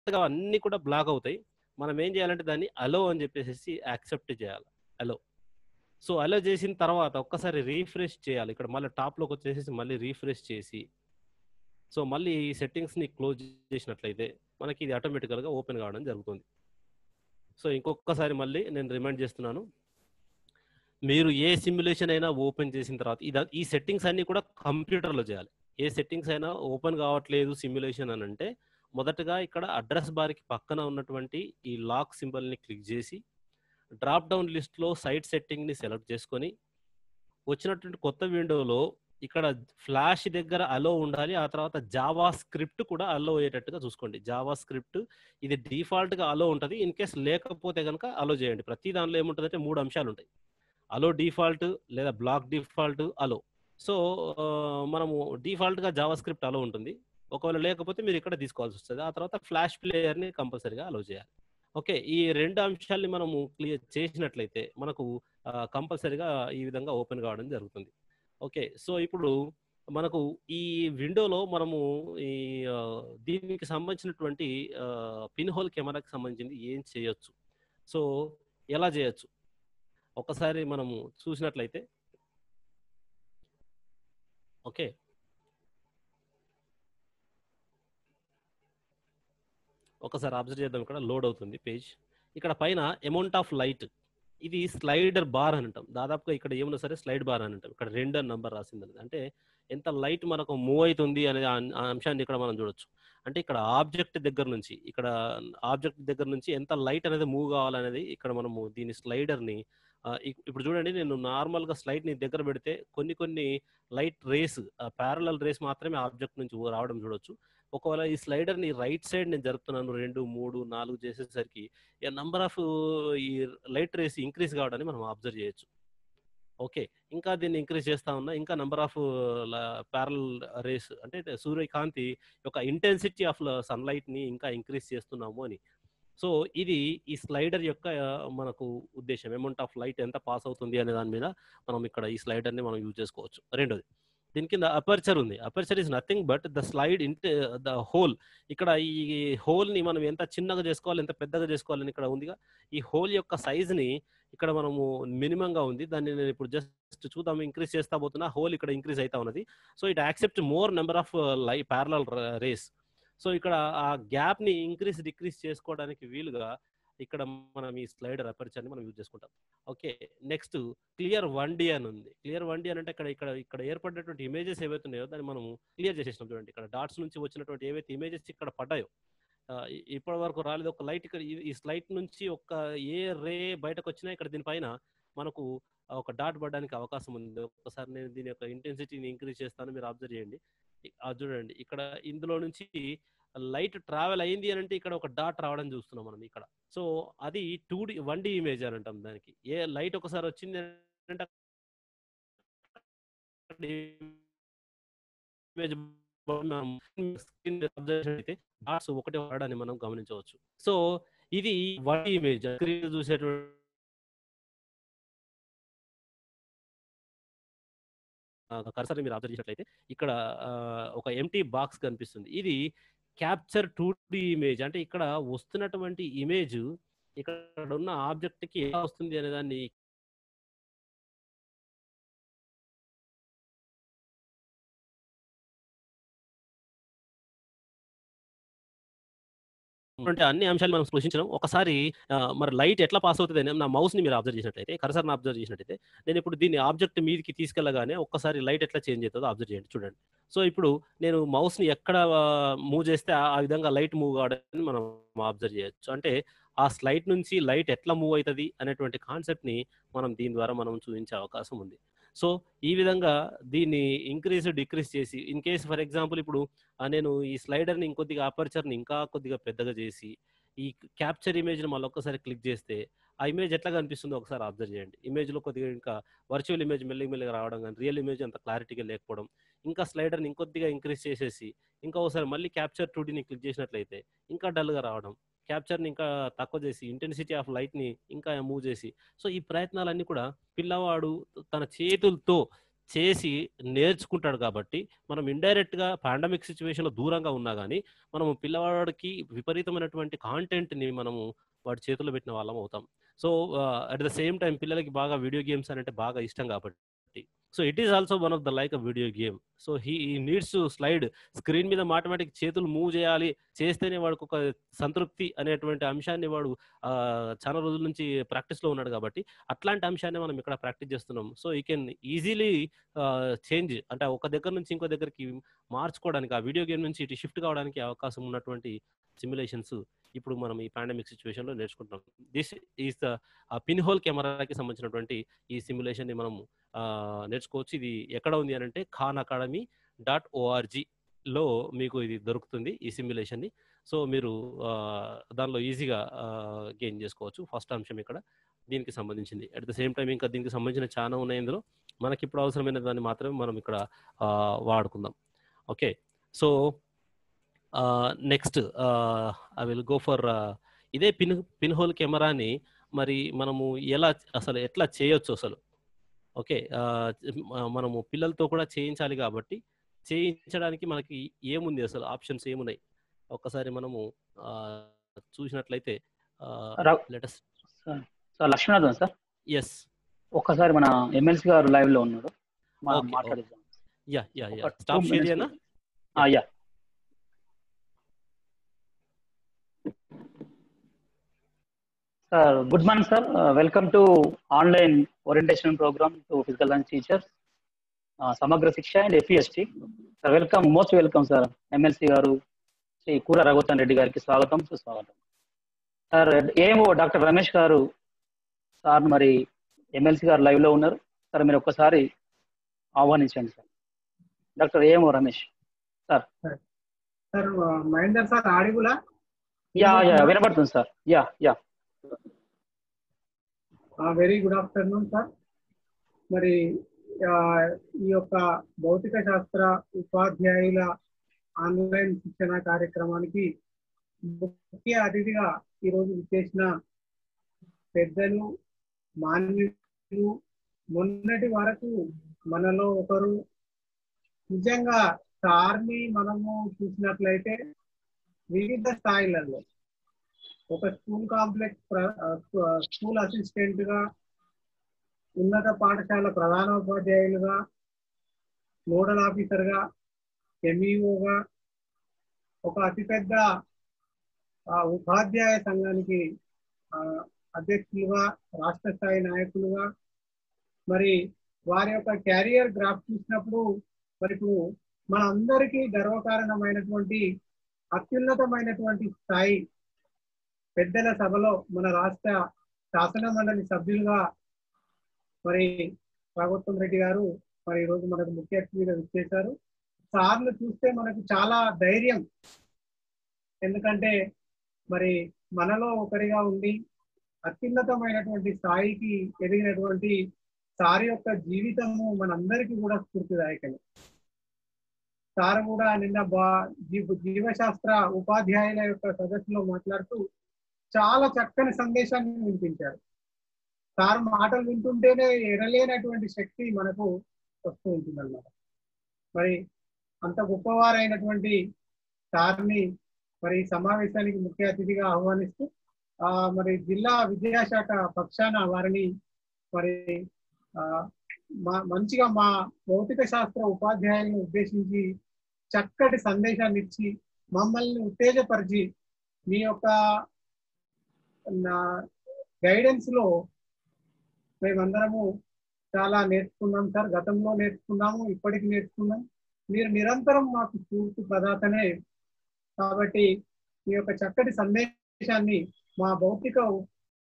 అన్నీ కూడా బ్లాక్ అవుతాయి. మనం ఏం చేయాలంటే దాన్ని అలో అని చెప్పేసేసి యాక్సెప్ట్ చేయాలి. అలో. సో, అలో చేసిన తర్వాత ఒక్కసారి రిఫ్రెష్ చేయాలి. ఇక్కడ మళ్ళీ టాప్‌లోకొచ్చేసేసి మళ్ళీ రిఫ్రెష్ చేసి, సో, మళ్ళీ ఈ సెట్టింగ్స్‌ని క్లోజ్ చేసినట్లయితే మనకి ఇది ఆటోమేటికల్‌గా ఓపెన్ కావడం జరుగుతుంది. సో, ఇంకొక్కసారి మళ్ళీ నేను రిమైండ్ చేస్తున్నాను. మీరు ఏ సిమ్యులేషన్ అయినా ఓపెన్ చేసిన తర్వాత ఈ సెట్టింగ్స్ అన్నీ కూడా కంప్యూటర్‌లో చేయాలి. ఏ సెట్టింగ్స్ అయినా ఓపెన్ కావట్లేదు సిమ్యులేషన్ అనంటే, మొదటగా ఇక్కడ అడ్రెస్ బార్‌కి పక్కన ఉన్నటువంటి ఈ లాక్ సింబల్‌ని క్లిక్ చేసి, డ్రాప్ డౌన్ లిస్ట్‌లో సైట్ సెట్టింగ్‌ని సెలెక్ట్ చేసుకొని, వచ్చినటువంటి కొత్త విండోలో ఇక్కడ ఫ్లాష్ దగ్గర అలో ఉండాలి. ఆ తర్వాత జావా స్క్రిప్ట్ కూడా అలో అయ్యేటట్టుగా చూసుకోండి. జావా స్క్రిప్ట్ ఇది డిఫాల్ట్‌గా అలో ఉంటది. ఇన్ కేస్ లేకపోతే గనుక అలో చేయండి. ప్రతి దానిలో ఏముంటదంటే 3 అంశాలుంటాయి. అలో డిఫాల్ట్ లేదా బ్లాక్ డిఫాల్ట్ అలో. సో, మనము డిఫాల్ట్‌గా జావా స్క్రిప్ట్ అలో ఉంటుంది. ఒకవేళ లేకపోతే మీరు ఇక్కడ తీసుకోవాల్సొస్తది. ఆ తర్వాత ఫ్లాష్ ప్లేయర్‌ని కంపల్సరీగా అలో చేయాలి. ఓకే. ఈ 2 అంశాల్ని మనము క్లియర్ చేసినట్లయితే మనకు కంపల్సరీగా ఈ విధంగా ఓపెన్ కావడం జరుగుతుంది. ఓకే. సో, ఇప్పుడు మనకు ఈ విండోలో మనము ఈ దీనికి సంబంధించినటువంటి పిన్ హోల్ కెమెరాకి సంబంధించింది ఏం చేయొచ్చు? సో, ఎలా చేయొచ్చు? ఒక్కసారి మనము చూసినట్లయితే ఓకే. ఒకసారి అబ్జర్వ్ చేద్దాం ఇక్కడ లోడ్ అవుతుంది పేజ్. ఇక్కడ పైన అమౌంట్ ఆఫ్ లైట్ ఇది స్లైడర్ బార్ అని అంటాం. దాదాపుగా ఇక్కడ ఏమున్నా సరే స్లైడ్ బార్ అని అంటాం. ఇక్కడ 2 అని నంబర్ రాసిందనేది. అంటే ఎంత లైట్ మనకు మూవ్ అయితుంది అనే ఆ అంశాన్ని ఇక్కడ మనం చూడొచ్చు. అంటే ఇక్కడ ఆబ్జెక్ట్ దగ్గర నుంచి ఎంత లైట్ అనేది మూవ్ కావాలనేది ఇక్కడ మనము దీని స్లైడర్‌ని ఇప్పుడు చూడండి నేను నార్మల్‌గా స్లైడ్‌ని దగ్గర పెడితే కొన్ని కొన్ని లైట్ రేస్ పారలెల్ రేస్ మాత్రమే ఆబ్జెక్ట్ నుంచి రావడం చూడొచ్చు. ఒకవేళ ఈ స్లైడర్‌ని రైట్ సైడ్ నేను జరుపుతున్నాను 2, 3, 4 చేసేసరికి నంబర్ ఆఫ్ ఈ లైట్ రేస్ ఇంక్రీజ్ కావడాన్ని మనం అబ్జర్వ్ చేయొచ్చు. ఓకే. ఇంకా దీన్ని ఇంక్రీజ్ చేస్తా ఉన్నా ఇంకా నంబర్ ఆఫ్ ల పారలెల్ రేస్ అంటే సూర్యకాంతి యొక్క ఇంటెన్సిటీ ఆఫ్ సన్‌లైట్‌ని ఇంకా ఇంక్రీజ్ చేస్తున్నాము అని. సో, ఇది ఈ స్లైడర్ యొక్క మనకు ఉద్దేశ్యం. అమౌంట్ ఆఫ్ లైట్ ఎంత పాస్ అవుతుంది అనే దాని మీద మనం ఇక్కడ ఈ స్లైడర్‌ని మనం యూజ్ చేసుకోవచ్చు. రెండోది దీని కింద అపర్చర్ ఉంది. Aperture is nothing but the slide the whole. ఇక్కడ ఈ హోల్‌ని మనం ఎంత చిన్నగా చేసుకోవాలి, ఎంత పెద్దగా చేసుకోవాలని ఇక్కడ ఉందిగా. ఈ హోల్ యొక్క సైజ్‌ని ఇక్కడ మనము మినిమమ్‌గా ఉంది. దాన్ని నేను ఇప్పుడు జస్ట్ చూద్దాం ఇంక్రీజ్ చేస్తా పోతున్నా. హోల్ ఇక్కడ ఇంక్రీజ్ అయితా ఉన్నది. So, it accept more number of parallel rays. So, ఇక్కడ ఆ గ్యాప్‌ని ఇంక్రీజ్, డిక్రీజ్ చేసుకోవడానికి వీలుగా ఇక్కడ మనం ఈ స్లైడర్ అపర్చర్‌ని మనం యూజ్ చేసుకుంటాం. ఓకే. నెక్స్ట్ క్లియర్ 1డి అని ఉంది. క్లియర్ 1డి అని అంటే ఇక్కడ ఏర్పడినటువంటి ఇమేజెస్ ఏవైతే ఉన్నాయో దాన్ని మనము క్లియర్ చేసేసినాం చూడండి. ఇక్కడ డాట్స్ నుంచి వచ్చినటువంటి ఏవైతే ఇమేజెస్ ఇక్కడ పడ్డాయో ఇప్పటి వరకు రాలేదు. ఒక లైట్ ఇక్కడ ఈ స్లైట్ నుంచి ఏ రే బయటకొచ్చినా ఇక్కడ దీనిపైన మనకు ఒక డాట్ పడడానికి అవకాశం ఉంది. ఒక్కసారి నేను దీని యొక్క ఇంటెన్సిటీని ఇంక్రీజ్ చేస్తాను. మీరు అబ్జర్వ్ చేయండి. చూడండి ఇక్కడ ఇందులో నుంచి లైట్ ట్రావెల్ అయింది అని అంటే ఇక్కడ ఒక డాట్ రావడం చూస్తున్నాం మనం ఇక్కడ. సో, అది 1డి ఇమేజ్ అని అంటాం దానికి. ఏ లైట్ ఒకసారి వచ్చింది అంటే ఇమేజ్ మనం స్క్రీన్ మీద అబ్జర్వ్ చేసినట్లయితే డాట్స్ ఒకటే పడడాన్ని మనం గమనించవచ్చు. సో, ఇది 1డి ఇమేజ్ స్క్రీన్ చూసేటువంటి కర్సర్‌ని మీరు అబ్జర్వ్ చేసినట్లయితే ఇక్కడ ఒక ఎంప్టీ బాక్స్ కనిపిస్తుంది. ఇది క్యాప్చర్ 2డి ఇమేజ్ అంటే ఇక్కడ వస్తున్నటువంటి ఇమేజ్ ఇక్కడున్న ఆబ్జెక్ట్‌కి ఎలా వస్తుంది అనే దాన్ని అంటే అన్ని అంశాలు మనం స్పృశించడం. ఒకసారి మరి లైట్ ఎట్లా పాస్ అవుతదని నా మౌస్‌ని మీరు అబ్జర్వ్ చేసినట్లయితే, కర్సర్‌ని అబ్జర్వ్ చేసినట్టయితే, నేనిప్పుడు దీన్ని ఆబ్జెక్ట్ మీదికి తీసుకెళ్ళగానే ఒక్కసారి లైట్ ఎట్లా చేంజ్ అయితదో అబ్జర్వ్ చేయండి చూడండి. సో, ఇప్పుడు నేను మౌస్‌ని ఎక్కడ మూవ్ చేస్తే ఆ విధంగా లైట్ మూవ్ కావడాన్ని మనం అబ్జర్వ్ చేయొచ్చు. అంటే ఆ స్లైడ్ నుంచి లైట్ ఎట్లా మూవ్ అయితది అనేటువంటి కాన్సెప్ట్‌ని మనం దీని ద్వారా మనం చూయించే అవకాశం ఉంది. సో, ఈ విధంగా దీన్ని ఇంక్రీజ్, డిక్రీజ్ చేసి ఇన్ కేస్ ఫర్ ఎగ్జాంపుల్ ఇప్పుడు నేను ఈ స్లైడర్‌ని ఇంకొద్దిగా అపర్చర్‌ని ఇంకా కొద్దిగా పెద్దగా చేసి, ఈ క్యాప్చర్ ఇమేజ్‌ని మళ్ళొక్కసారి క్లిక్ చేస్తే, ఆ ఇమేజ్ ఎట్లా కనిపిస్తుందో ఒకసారి అబ్జర్వ్ చేయండి. ఇమేజ్‌లో కొద్దిగా ఇంకా వర్చువల్ ఇమేజ్ మెల్లగా మెల్లగా రావడం గాని, రియల్ ఇమేజ్ అంత క్లారిటీగా లేకపోవడం, ఇంకా స్లైడర్‌ని ఇంకొద్దిగా ఇంక్రీజ్ చేసేసి, ఇంకా ఓసారి మళ్ళీ క్యాప్చర్ 2డీని క్లిక్ చేసినట్లయితే, ఇంకా డల్‌గా రావడం. క్యాప్చర్‌ని ఇంకా తక్కువ చేసి, ఇంటెన్సిటీ ఆఫ్ లైట్‌ని ఇంకా మూవ్ చేసి, సో, ఈ ప్రయత్నాలన్నీ కూడా పిల్లవాడు తన చేతులతో చేసి నేర్చుకుంటాడు కాబట్టి మనం ఇండైరెక్ట్‌గా పాండమిక్ సిట్యుయేషన్‌లో దూరంగా ఉన్నా గానీ, మనము పిల్లవాడికి విపరీతమైనటువంటి కాంటెంట్‌ని మనము వాడి చేతుల్లో పెట్టిన వాళ్ళం అవుతాం. So, at the same time పిల్లలకి బాగా వీడియో గేమ్స్ అనంటే బాగా ఇష్టం కాబట్టి. So, it is also one of the like a video game. So, he needs to slide screen మీద మాటిమాటికి చేతులు మూవ్ చేయాలి. చేస్తేనే వాడికొక సంతృప్తి అనేటువంటి అంశాన్ని వాడు చాలా రోజుల నుంచి ప్రాక్టీస్‌లో ఉన్నాడు కాబట్టి, అట్లాంటి అంశాన్ని మనం ఇక్కడ ప్రాక్టీస్ చేస్తున్నాం. So, he can easily change అంటే ఒక దగ్గర నుంచి ఇంకో దగ్గరికి మార్చుకోవడానికి, ఆ వీడియో గేమ్ నుంచి ఇటు షిఫ్ట్ కావడానికి అవకాశం ఉన్నటువంటి సిమ్యులేషన్స్ ఇప్పుడు మనం ఈ పాండమిక్ సిట్యుయేషన్‌లో నేర్చుకుంటున్నాం. This is the pinhole కెమెరాకి సంబంధించినటువంటి ఈ సిమ్యులేషన్‌ని మనం నేర్చుకోవచ్చు. ఇది ఎక్కడ ఉంది అనంటే khanacademy.orgలో మీకు ఇది దొరుకుతుంది ఈ సిమ్యులేషన్‌ని. సో, మీరు దానిలో ఈజీగా గెయిన్ చేసుకోవచ్చు. ఫస్ట్ అంశం ఇక్కడ దీనికి సంబంధించింది. అట్ ద సేమ్ టైమ్ ఇంకా దీనికి సంబంధించిన చాలా ఉన్నాయి ఇందులో. మనకిప్పుడు అవసరమైన దాన్ని మాత్రమే మనం ఇక్కడ వాడుకుందాం. Okay. So, next I will go for ఇదే పిన్ హోల్ కెమెరాని మరి మనము ఎట్లా చేయొచ్చు అసలు? ఓకే. మనము పిల్లలతో కూడా చేయించాలి కాబట్టి, చేయించడానికి మనకి ఏముంది అసలు ఆప్షన్స్ ఏమున్నాయి? ఒక్కసారి మనము చూసినట్లయితే let us sir Lakshminathan sir. Yes. ఒక్కసారి మన ఎమ్మెల్సీ గారు లైవ్ లో ఉన్నారు. మనం ఓకే. మాట్లాడిద్దాం. యా. స్టాప్ షేర్ చేయనా? Yeah. Sir, good morning, sir. Welcome to online orientation program to physical science teachers, Samagra Shiksha and FEST. Sir, welcome, most welcome, sir. MLC garu, Sri Kura Raghuvathan Reddy gariki swagatam, suswagatam. Sir, AMO Dr. Ramesh garu, sir మరి MLC గారు live లో ఉన్నారు. Sir మీరు ఒక్కసారి ఆహ్వానించండి sir. Doctor ఏమో Ramesh sir. Sir Mahender sir ఆడిబులా? Yeah వినపడుతుంది sir. Yeah. Very good afternoon sir. మరి ఈ యొక్క భౌతిక శాస్త్ర ఉపాధ్యాయుల ఆన్లైన్ శిక్షణ కార్యక్రమానికి ముఖ్య అతిథిగా ఈరోజు విచ్చేసిన పెద్దలు, మాన్యులు, మొన్నటి వరకు మనలో ఒకరు, నిజంగా సార్ని మనము చూసినట్లయితే వివిధ స్థాయిలలో ఒక స్కూల్ కాంప్లెక్స్ స్కూల్ అసిస్టెంట్ గా, ఉన్నత పాఠశాల ప్రధానోపాధ్యాయులుగా, నోడల్ ఆఫీసర్ గా, ఎంఈఓగా, ఒక అతిపెద్ద ఉపాధ్యాయ సంఘానికి అధ్యక్షులుగా, రాష్ట్ర స్థాయి నాయకులుగా, మరి వారి యొక్క క్యారియర్ గ్రాఫ్ చూసినప్పుడు మరి ఇప్పుడు మన అందరికీ గర్వకారణమైనటువంటి అత్యున్నతమైనటువంటి స్థాయి పెద్దల సభలో మన రాష్ట్ర శాసన మండలి సభ్యులుగా మరి రాఘవోత్తమ్ రెడ్డి గారు మరి ఈరోజు మనకు ముఖ్య అతిథిగా విచ్చేశారు. సార్లు చూస్తే మనకు చాలా ధైర్యం. ఎందుకంటే మరి మనలో ఒకరిగా ఉండి అత్యున్నతమైనటువంటి స్థాయికి ఎదిగినటువంటి సార్ యొక్క జీవితము మనందరికీ కూడా స్ఫూర్తిదాయకమే. సార్ కూడా నిన్న జీవశాస్త్ర ఉపాధ్యాయుల యొక్క సదస్సులో మాట్లాడుతూ చాలా చక్కని సందేశాన్ని వినిపించారు. సార్ మాటలు వింటుంటేనే ఎనలేనటువంటి శక్తి మనకు వస్తూ ఉంటుందన్నమాట. మరి అంత గొప్పవారైనటువంటి సార్ని మరి సమావేశానికి ముఖ్య అతిథిగా ఆహ్వానిస్తూ మరి జిల్లా విద్యాశాఖ పక్షాన వారిని మరి మంచిగా మా భౌతిక శాస్త్ర ఉపాధ్యాయులను ఉద్దేశించి చక్కటి సందేశాన్ని ఇచ్చి మమ్మల్ని ఉత్తేజపరిచి మీ యొక్క గైడెన్స్ లో మేమందరము చాలా నేర్చుకున్నాం సార్. గతంలో నేర్చుకున్నాము, ఇప్పటికి నేర్చుకున్నాం. మీరు నిరంతరం మాకు స్ఫూర్తి ప్రదాతనే. కాబట్టి మీ యొక్క చక్కటి సందేశాన్ని మా భౌతిక